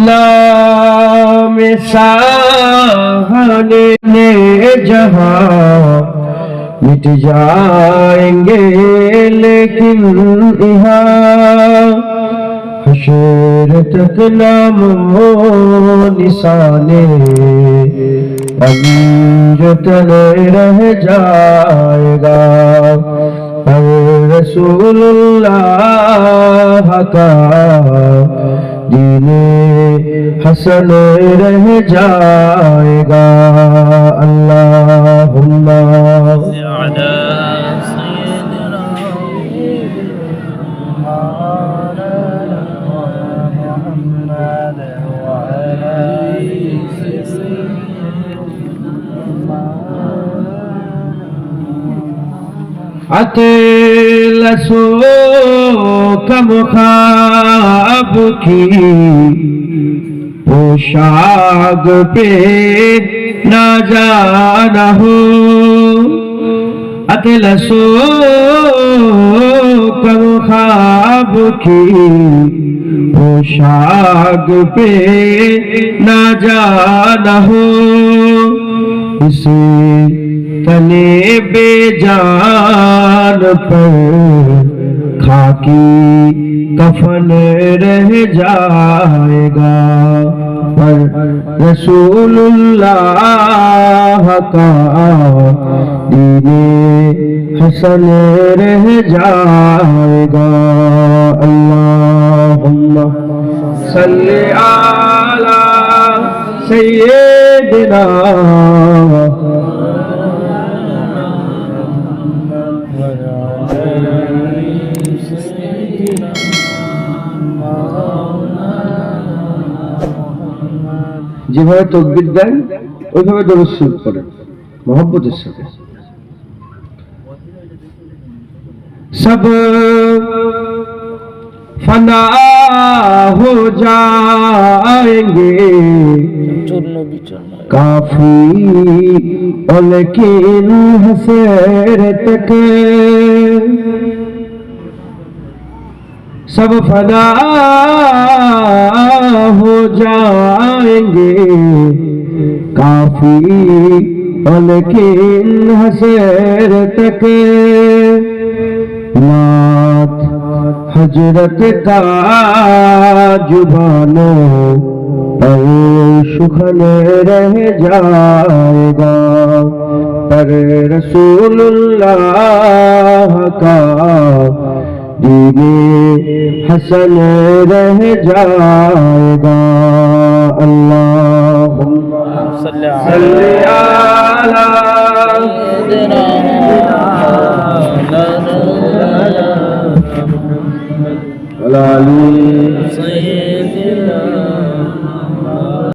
नाम साहने ने जहां मिट जाएंगे लेकिन यहाँ हशर तक नामो निशाने अमीरतन रह जाएगा पर रसूलुल्लाह का दीने हसन रह जाएगा। अल्लाहुम्मा अला सय्यिदना मुहम्मद व अला अतलसो कम ख्वाब की पोशाक पे ना जाना हो अतलसो कम ख्वाब की पोशाक पे ना जाना हो इसे तने बेजान पर खाकी कफन रह जाएगा पर रसूलुल्लाह का दीने हसन रह जाएगा। अल्लाहुम्मा सल्ली अला सय्यिदिना যেভাবে তাকবীর দেন ওইভাবে দরুদ শরীফ পড়েন মহব্বতের সাথে। সব ফনা হো जाएंगे काफी और लेकिन हसरत के सब फना हो जाएंगे काफी और लेकिन हसरत के नात हजरत का जुबानों पर सुखन रह जाएगा पर रसूलुल्लाह का दीने हसन रह जाएगा। अल्लाहुम्मा सल्ली अला सय्यिदिना मुहम्मद व अला सय्यिदिना